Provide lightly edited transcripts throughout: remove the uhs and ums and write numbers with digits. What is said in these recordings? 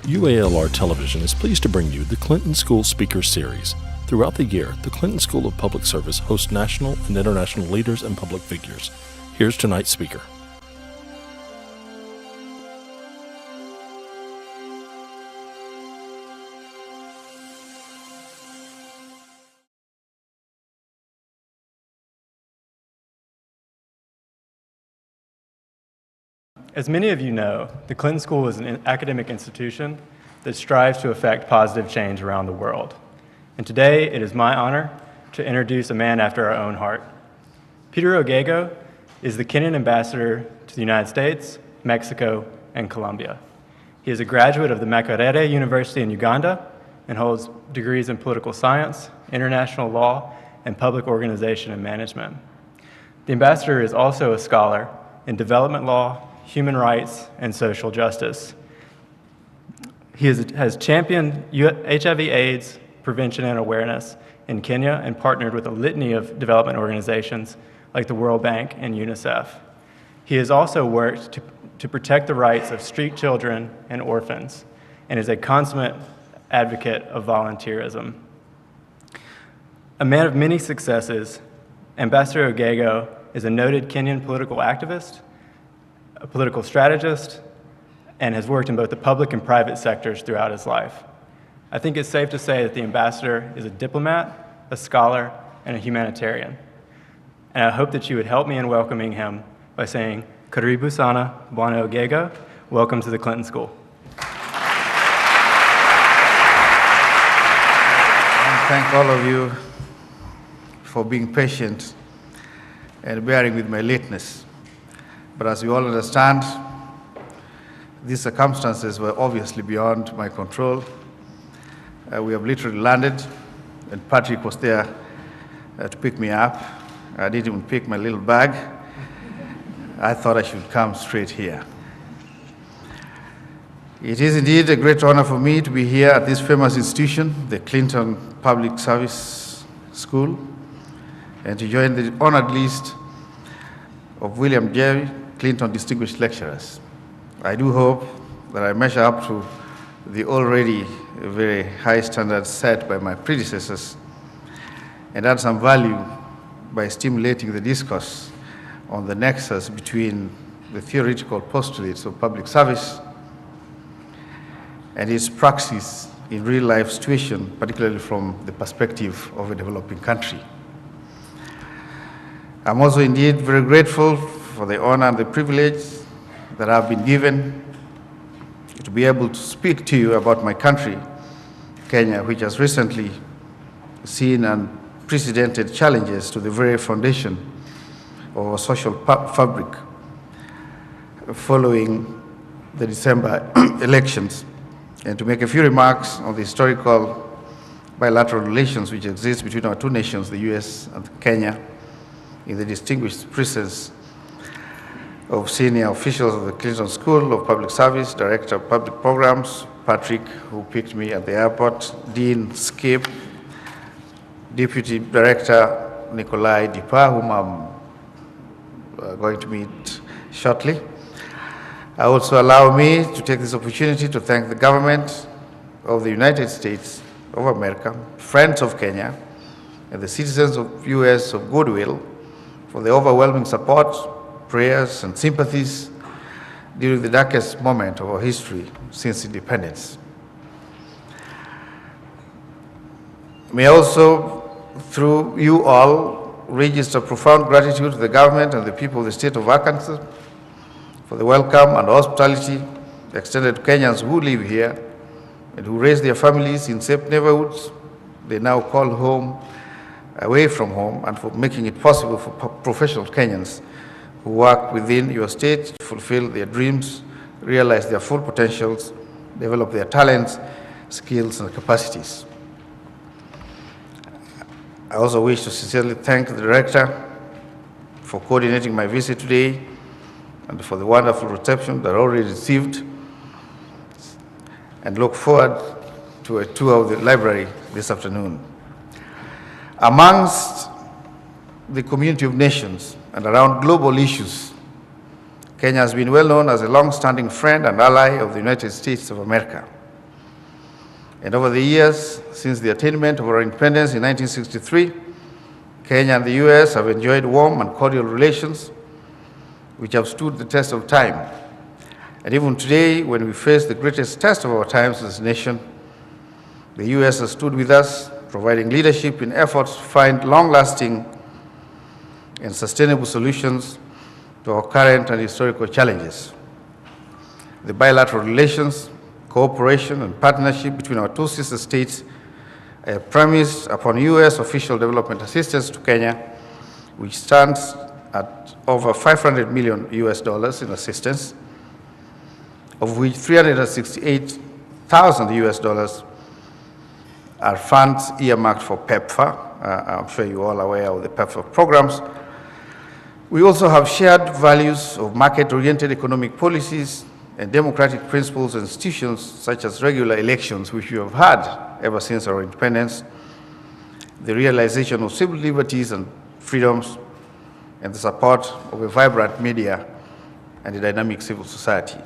UALR Television is pleased to bring you the Clinton School Speaker Series. Throughout the year, the Clinton School of Public Service hosts national and international leaders and public figures. Here's tonight's speaker. As many of you know, the Clinton School is an academic institution that strives to effect positive change around the world. And today, it is my honor to introduce a man after our own heart. Peter Ogego is the Kenyan ambassador to the United States, Mexico, and Colombia. He is a graduate of the Makerere University in Uganda and holds degrees in political science, international law, and public organization and management. The ambassador is also a scholar in development law, human rights, and social justice. He has championed HIV/AIDS prevention and awareness in Kenya and partnered with a litany of development organizations like the World Bank and UNICEF. He has also worked to protect the rights of street children and orphans and is a consummate advocate of volunteerism. A man of many successes, Ambassador Ogego is a noted Kenyan political activist, a political strategist, and has worked in both the public and private sectors throughout his life. I think it's safe to say that the ambassador is a diplomat, a scholar, and a humanitarian. And I hope that you would help me in welcoming him by saying, Karibu sana, Bwana Ogego, welcome to the Clinton School. And thank all of you for being patient and bearing with my lateness. But as you all understand, these circumstances were obviously beyond my control. We have literally landed, and Patrick was there to pick me up. I didn't even pick my little bag. I thought I should come straight here. It is indeed a great honor for me to be here at this famous institution, the Clinton Public Service School, and to join the honored list of William J. Clinton Distinguished Lecturers. I do hope that I measure up to the already very high standards set by my predecessors and add some value by stimulating the discourse on the nexus between the theoretical postulates of public service and its praxis in real-life situation, particularly from the perspective of a developing country. I'm also indeed very grateful for the honor and the privilege that I've been given to be able to speak to you about my country, Kenya, which has recently seen unprecedented challenges to the very foundation of our social fabric following the December elections, and to make a few remarks on the historical bilateral relations which exist between our two nations, the US and Kenya, in the distinguished presence of senior officials of the Clinton School of Public Service, Director of Public Programs, Patrick, who picked me at the airport, Dean Skip, Deputy Director Nikolai Dipa, whom I'm going to meet shortly. I also allow me to take this opportunity to thank the government of the United States of America, friends of Kenya, and the citizens of US of goodwill for the overwhelming support, prayers, and sympathies during the darkest moment of our history since independence. May I also, through you all, register profound gratitude to the government and the people of the state of Arkansas for the welcome and hospitality extended to Kenyans who live here and who raise their families in safe neighborhoods they now call home, away from home, and for making it possible for professional Kenyans who work within your state to fulfill their dreams, realize their full potentials, develop their talents, skills, and capacities. I also wish to sincerely thank the Director for coordinating my visit today and for the wonderful reception that I already received, and look forward to a tour of the library this afternoon. Amongst the community of nations and around global issues, Kenya has been well known as a long-standing friend and ally of the United States of America. And over the years, since the attainment of our independence in 1963, Kenya and the US have enjoyed warm and cordial relations which have stood the test of time. And even today, when we face the greatest test of our times as a nation, the US has stood with us, providing leadership in efforts to find long-lasting and sustainable solutions to our current and historical challenges. The bilateral relations, cooperation, and partnership between our two sister states are premised upon US official development assistance to Kenya, which stands at over $500 million in assistance, of which $368,000 are funds earmarked for PEPFAR. I'm sure you're all aware of the PEPFAR programs. We also have shared values of market-oriented economic policies and democratic principles and institutions such as regular elections, which we have had ever since our independence, the realization of civil liberties and freedoms, and the support of a vibrant media and a dynamic civil society.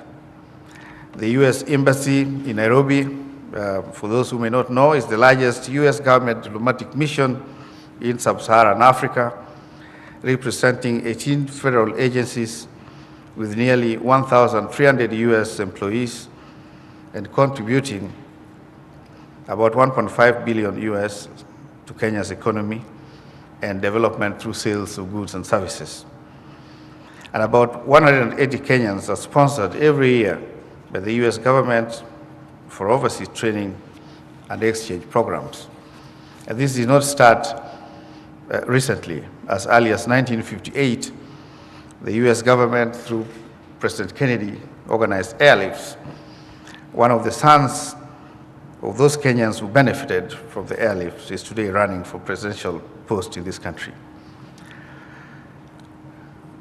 The US Embassy in Nairobi, for those who may not know, is the largest US government diplomatic mission in sub-Saharan Africa, representing 18 federal agencies with nearly 1,300 US employees and contributing about 1.5 billion US to Kenya's economy and development through sales of goods and services. And about 180 Kenyans are sponsored every year by the US government for overseas training and exchange programs. And this did not start recently. As early as 1958, the US government, through President Kennedy, organized airlifts. One of the sons of those Kenyans who benefited from the airlifts is today running for presidential post in this country.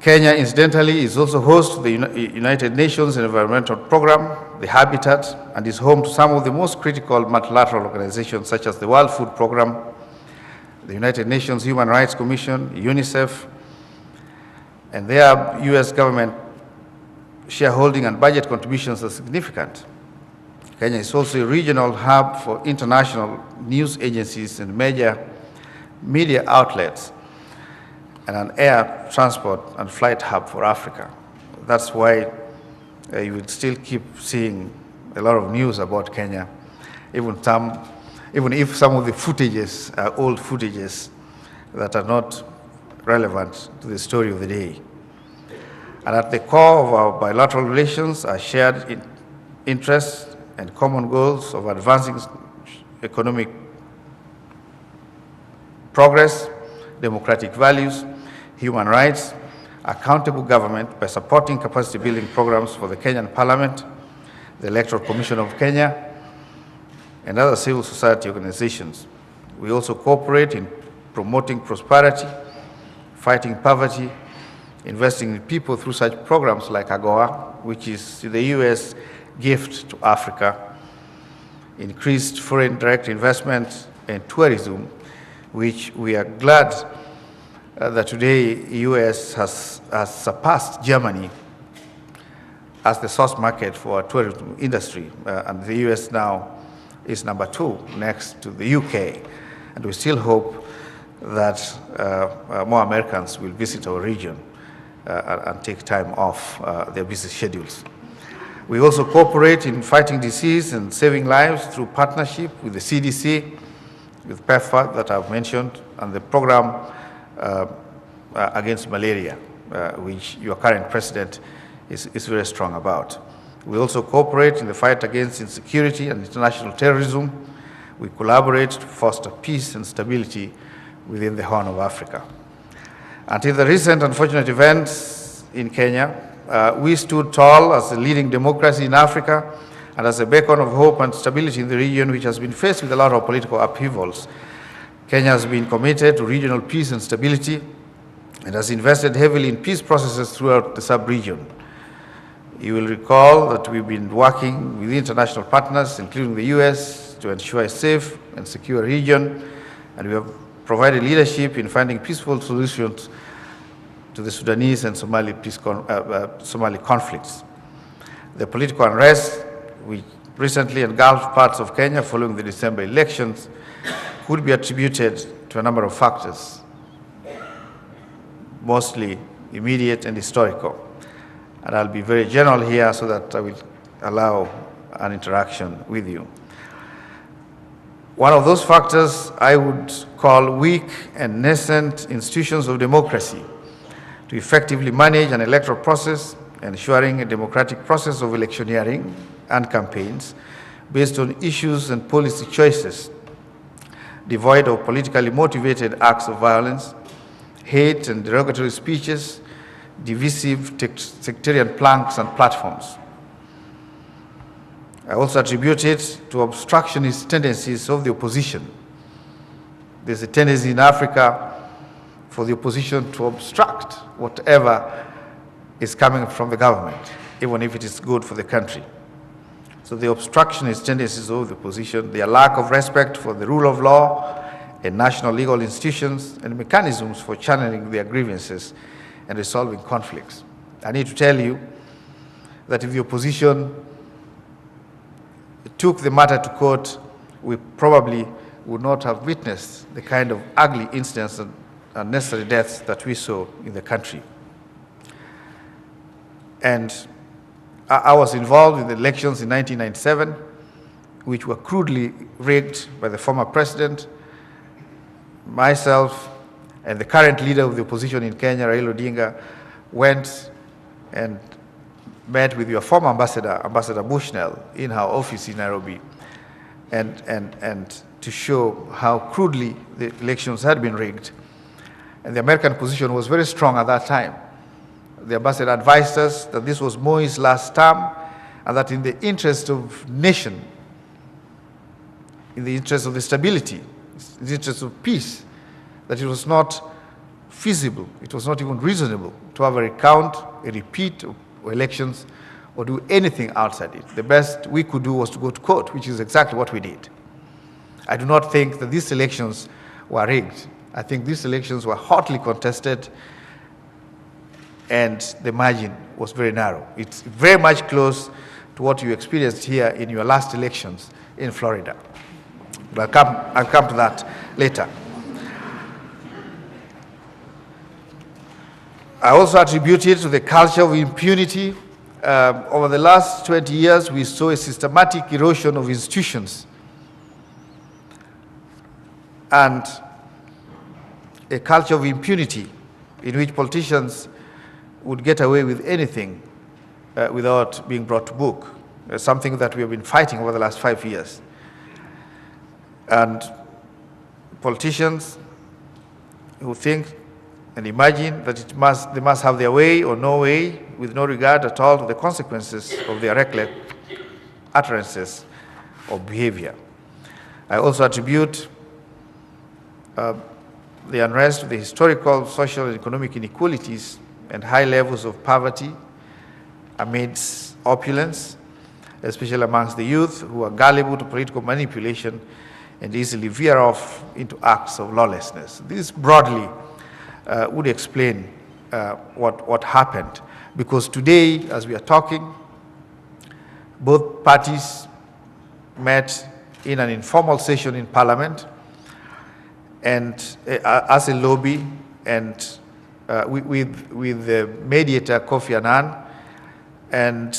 Kenya, incidentally, is also host to the United Nations Environmental Program, the Habitat, and is home to some of the most critical multilateral organizations such as the World Food Program, the United Nations Human Rights Commission, UNICEF, and their US government shareholding and budget contributions are significant. Kenya is also a regional hub for international news agencies and major media outlets, and an air transport and flight hub for Africa. That's why you will still keep seeing a lot of news about Kenya, even if some of the footages are old footages that are not relevant to the story of the day. And at the core of our bilateral relations are shared interests and common goals of advancing economic progress, democratic values, human rights, accountable government by supporting capacity building programs for the Kenyan Parliament, the Electoral Commission of Kenya, and other civil society organizations. We also cooperate in promoting prosperity, fighting poverty, investing in people through such programs like AGOA, which is the US gift to Africa, increased foreign direct investment and tourism, which we are glad that today US has surpassed Germany as the source market for our tourism industry, and the US now is number 2 next to the UK, and we still hope that more Americans will visit our region and take time off their busy schedules. We also cooperate in fighting disease and saving lives through partnership with the CDC, with PEPFAR that I've mentioned, and the program against malaria, which your current president is very strong about. We also cooperate in the fight against insecurity and international terrorism. We collaborate to foster peace and stability within the Horn of Africa. Until the recent unfortunate events in Kenya, we stood tall as a leading democracy in Africa and as a beacon of hope and stability in the region, which has been faced with a lot of political upheavals. Kenya has been committed to regional peace and stability and has invested heavily in peace processes throughout the sub-region. You will recall that we've been working with international partners, including the US, to ensure a safe and secure region, and we have provided leadership in finding peaceful solutions to the Sudanese and Somali conflicts. The political unrest, which recently engulfed parts of Kenya following the December elections could be attributed to a number of factors, mostly immediate and historical. And I'll be very general here so that I will allow an interaction with you. One of those factors I would call weak and nascent institutions of democracy to effectively manage an electoral process, ensuring a democratic process of electioneering and campaigns based on issues and policy choices, devoid of politically motivated acts of violence, hate and derogatory speeches, divisive sectarian planks and platforms. I also attribute it to obstructionist tendencies of the opposition. There's a tendency in Africa for the opposition to obstruct whatever is coming from the government, even if it is good for the country. So the obstructionist tendencies of the opposition, their lack of respect for the rule of law and national legal institutions and mechanisms for channeling their grievances and resolving conflicts. I need to tell you that if the opposition took the matter to court, we probably would not have witnessed the kind of ugly incidents and unnecessary deaths that we saw in the country. And I was involved in the elections in 1997, which were crudely rigged by the former president, myself, and the current leader of the opposition in Kenya, Raila Odinga, went and met with your former ambassador, Ambassador Bushnell, in her office in Nairobi, and to show how crudely the elections had been rigged. And the American position was very strong at that time. The ambassador advised us that this was Moi's last term, and that in the interest of nation, in the interest of the stability, in the interest of peace, that it was not feasible, it was not even reasonable to have a recount, a repeat of elections, or do anything outside it. The best we could do was to go to court, which is exactly what we did. I do not think that these elections were rigged. I think these elections were hotly contested, and the margin was very narrow. It's very much close to what you experienced here in your last elections in Florida. But I'll come to that later. I also attribute it to the culture of impunity. Over the last 20 years, we saw a systematic erosion of institutions and a culture of impunity in which politicians would get away with anything without being brought to book, something that we have been fighting over the last 5 years. And politicians who think and imagine that they must have their way or no way, with no regard at all to the consequences of their reckless utterances or behavior. I also attribute the unrest to the historical social and economic inequalities and high levels of poverty amidst opulence, especially amongst the youth who are gullible to political manipulation and easily veer off into acts of lawlessness. This broadly would explain what happened, because today, as we are talking, both parties met in an informal session in Parliament and as a lobby, and with the mediator Kofi Annan. And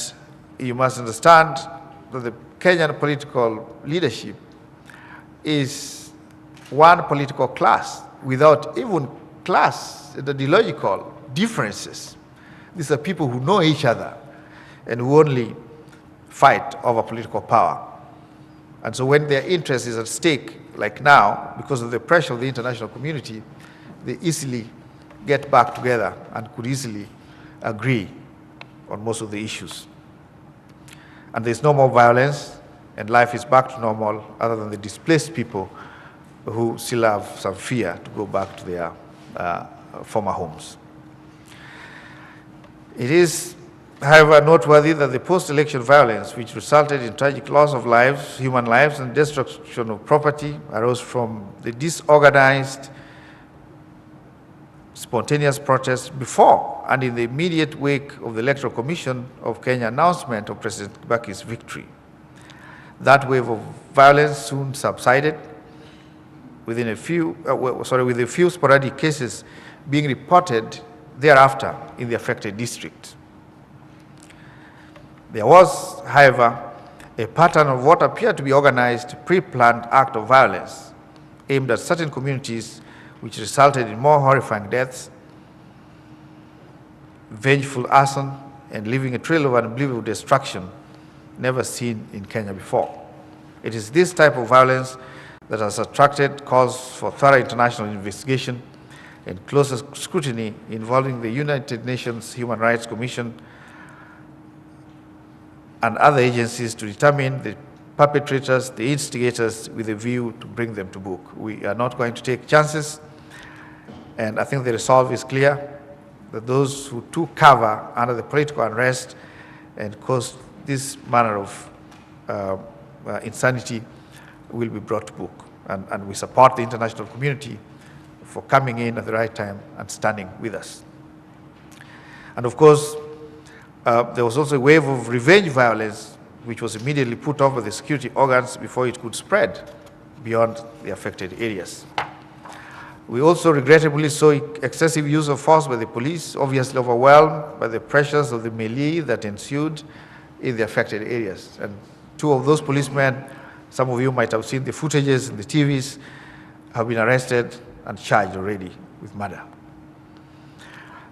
you must understand that the Kenyan political leadership is one political class without even class and ideological differences. These are people who know each other and who only fight over political power. And so when their interest is at stake, like now, because of the pressure of the international community, they easily get back together and could easily agree on most of the issues. And there's no more violence, and life is back to normal, other than the displaced people who still have some fear to go back to their former homes. It is, however, noteworthy that the post-election violence, which resulted in tragic loss of lives, human lives, and destruction of property, arose from the disorganized, spontaneous protests before and in the immediate wake of the Electoral Commission of Kenya announcement of President Kibaki's victory. That wave of violence soon subsided with a few sporadic cases being reported thereafter in the affected district. There was, however, a pattern of what appeared to be organized, pre-planned act of violence aimed at certain communities, which resulted in more horrifying deaths, vengeful arson, and leaving a trail of unbelievable destruction never seen in Kenya before. It is this type of violence that has attracted calls for thorough international investigation and closer scrutiny involving the United Nations Human Rights Commission and other agencies to determine the perpetrators, the instigators, with a view to bring them to book. We are not going to take chances, and I think the resolve is clear that those who took cover under the political unrest and caused this manner of insanity will be brought to book. And we support the international community for coming in at the right time and standing with us. And of course, there was also a wave of revenge violence which was immediately put over the security organs before it could spread beyond the affected areas. We also regrettably saw excessive use of force by the police, obviously overwhelmed by the pressures of the melee that ensued in the affected areas. And two of those policemen, some of you might have seen the footages in the TVs, have been arrested and charged already with murder.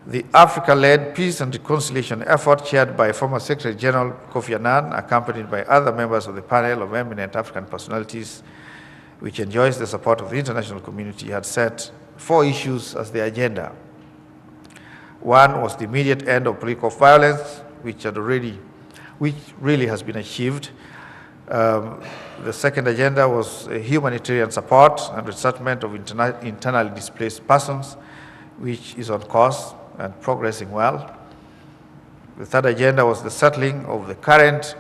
The Africa-led peace and reconciliation effort chaired by former Secretary General Kofi Annan, accompanied by other members of the panel of eminent African personalities, which enjoys the support of the international community, had set 4 issues as the agenda. One was the immediate end of political violence, which really has been achieved. The second agenda was humanitarian support and resettlement of internally displaced persons, which is on course and progressing well. The third agenda was the settling of the current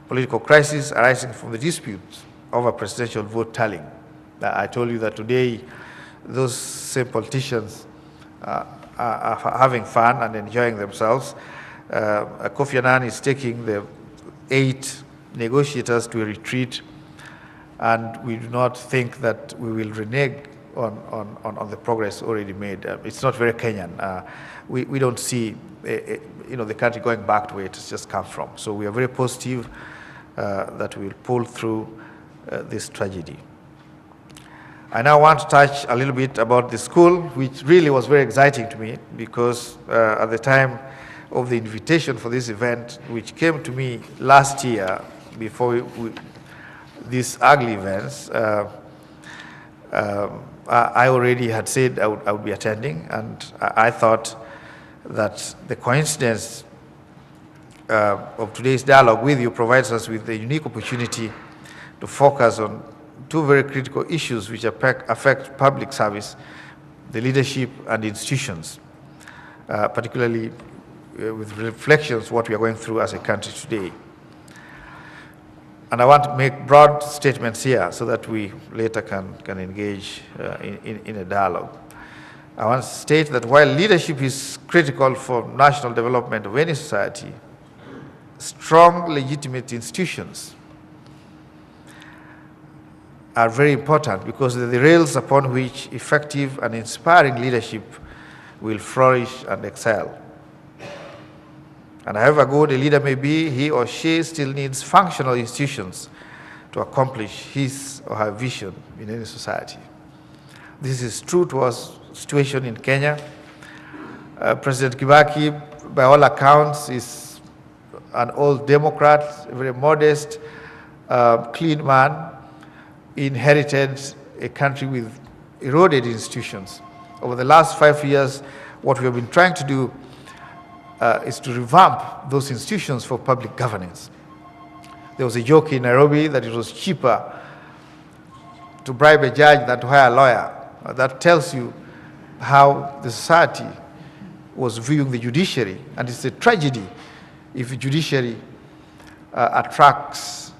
political crisis arising from the disputes over presidential vote tallying. I told you that today those same politicians are having fun and enjoying themselves. Kofi Annan is taking the 8 negotiators to a retreat, and we do not think that we will renege on the progress already made. It's not very Kenyan. We don't see the country going back to where it has just come from. So we are very positive that we will pull through this tragedy. I now want to touch a little bit about the school, which really was very exciting to me because at the time of the invitation for this event, which came to me last year before these ugly events, I already had said I would be attending, and I thought that the coincidence of today's dialogue with you provides us with a unique opportunity to focus on 2 very critical issues which affect public service, the leadership and institutions, particularly with reflections what we are going through as a country today. And I want to make broad statements here so that we later can engage in a dialogue. I want to state that while leadership is critical for national development of any society, strong, legitimate institutions are very important because they're the rails upon which effective and inspiring leadership will flourish and excel. And however good a leader may be, he or she still needs functional institutions to accomplish his or her vision in any society. This is true to our situation in Kenya. President Kibaki, by all accounts, is an old Democrat, a very modest, clean man, inherited a country with eroded institutions. Over the last 5 years, what we have been trying to do is to revamp those institutions for public governance. There was a joke in Nairobi that it was cheaper to bribe a judge than to hire a lawyer. That tells you how the society was viewing the judiciary, and it's a tragedy if the judiciary attracts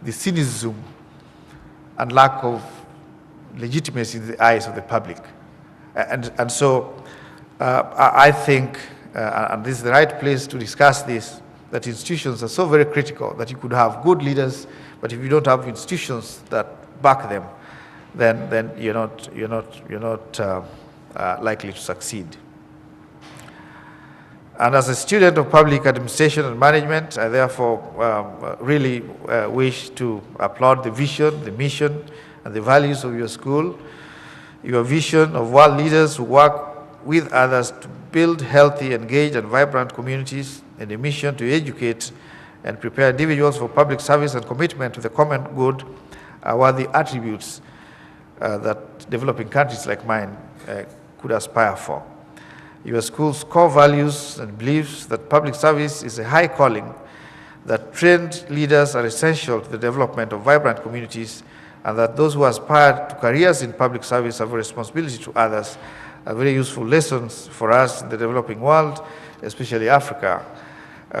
the cynicism and lack of legitimacy in the eyes of the public. And so I think, and this is the right place to discuss this, that institutions are so very critical that you could have good leaders, But if you don't have institutions that back them, then you're not likely to succeed. And as a student of public administration and management, I therefore really wish to applaud the vision, the mission, and the values of your school. Your vision of world leaders who work with others to build healthy, engaged, and vibrant communities, and a mission to educate and prepare individuals for public service and commitment to the common good are worthy attributes that developing countries like mine could aspire for. Your school's core values and beliefs that public service is a high calling, that trained leaders are essential to the development of vibrant communities, and that those who aspire to careers in public service have a responsibility to others are very useful lessons for us in the developing world, especially Africa,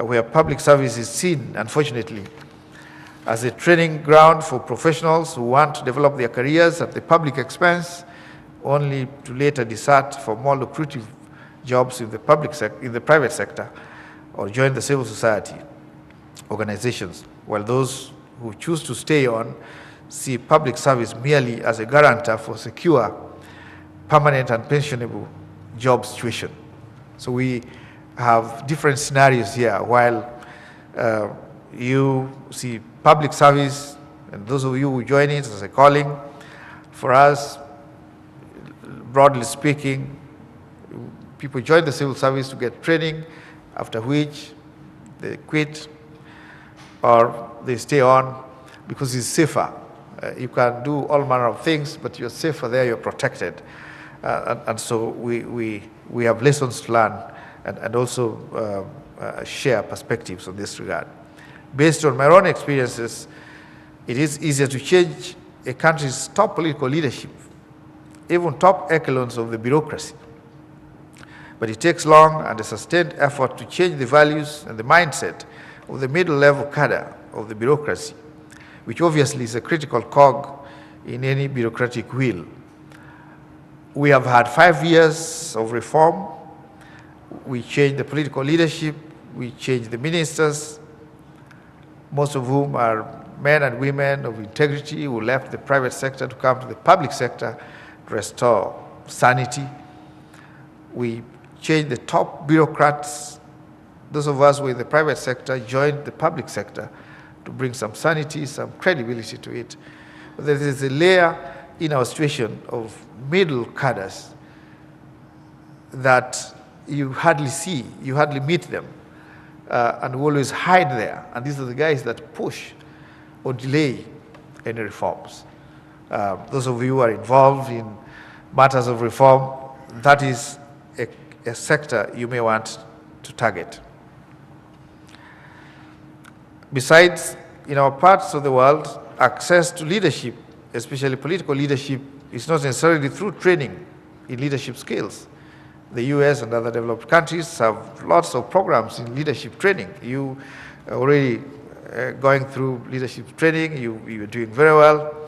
where public service is seen, unfortunately, as a training ground for professionals who want to develop their careers at the public expense, only to later desert for more lucrative jobs in the private sector, or join the civil society organizations, while those who choose to stay on see public service merely as a guarantor for secure, permanent, and pensionable job situation. So we have different scenarios here. While you see public service, and those of you who join it as a calling, for us, broadly speaking, people join the civil service to get training, after which they quit or they stay on because it's safer. You can do all manner of things, but you're safer there, you're protected. And so we have lessons to learn and also share perspectives on this regard. Based on my own experiences, it is easier to change a country's top political leadership, even top echelons of the bureaucracy. But it takes long and a sustained effort to change the values and the mindset of the middle-level cadre of the bureaucracy, which obviously is a critical cog in any bureaucratic wheel. We have had 5 years of reform. We changed the political leadership. We changed the ministers, most of whom are men and women of integrity who left the private sector to come to the public sector to restore sanity. We changed the top bureaucrats. Those of us who were in the private sector joined the public sector to bring some sanity, some credibility to it. But there is a layer in our situation of middle cadres that you hardly see, you hardly meet them, and who always hide there. And these are the guys that push or delay any reforms. Those of you who are involved in matters of reform, that is a sector you may want to target. Besides, in our parts of the world, access to leadership, especially political leadership, is not necessarily through training in leadership skills. The US and other developed countries have lots of programs in leadership training. You are already going through leadership training, you're doing very well.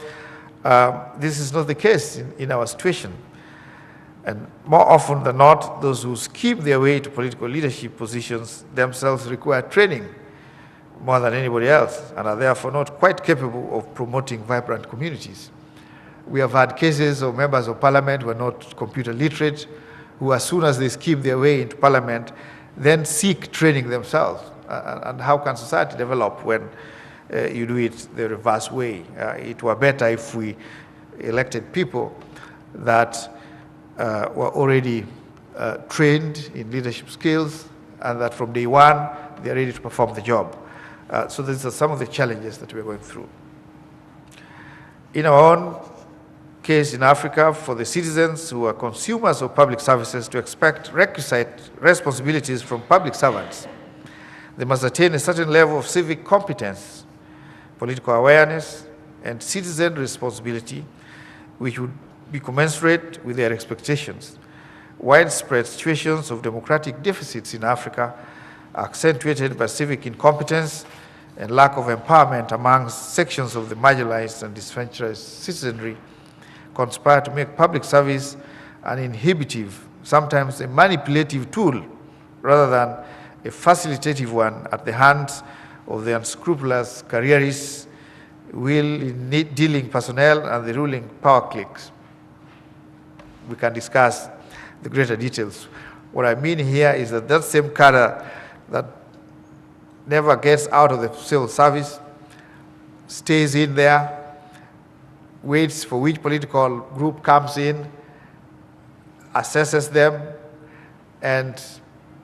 This is not the case in our situation. And more often than not, those who scheme their way to political leadership positions themselves require training more than anybody else, and are therefore not quite capable of promoting vibrant communities. We have had cases of members of parliament who are not computer literate, who as soon as they scheme their way into parliament, then seek training themselves. And how can society develop when you do it the reverse way? It were better if we elected people that were already trained in leadership skills, and that from day one, they're ready to perform the job. So these are some of the challenges that we're going through. In our own case in Africa, for the citizens who are consumers of public services to expect requisite responsibilities from public servants, they must attain a certain level of civic competence, political awareness, and citizen responsibility, which would be commensurate with their expectations. Widespread situations of democratic deficits in Africa are accentuated by civic incompetence and lack of empowerment among sections of the marginalized and disenfranchised citizenry, conspire to make public service an inhibitive, sometimes a manipulative tool, rather than a facilitative one at the hands of the unscrupulous careerists will in dealing personnel and the ruling power cliques. We can discuss the greater details. What I mean here is that that same cadre that never gets out of the civil service, stays in there, waits for which political group comes in, assesses them, and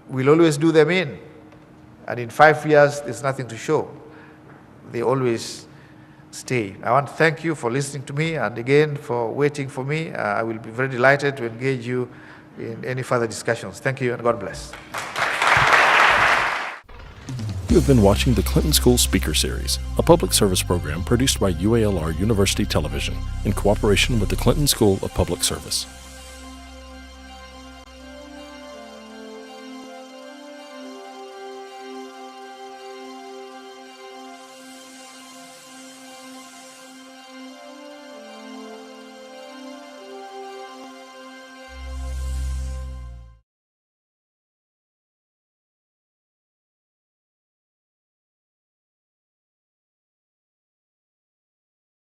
will always do them in. And in 5 years, there's nothing to show. They always stay. I want to thank you for listening to me and again for waiting for me. I will be very delighted to engage you in any further discussions. Thank you and God bless. You have been watching the Clinton School Speaker Series, a public service program produced by UALR University Television in cooperation with the Clinton School of Public Service.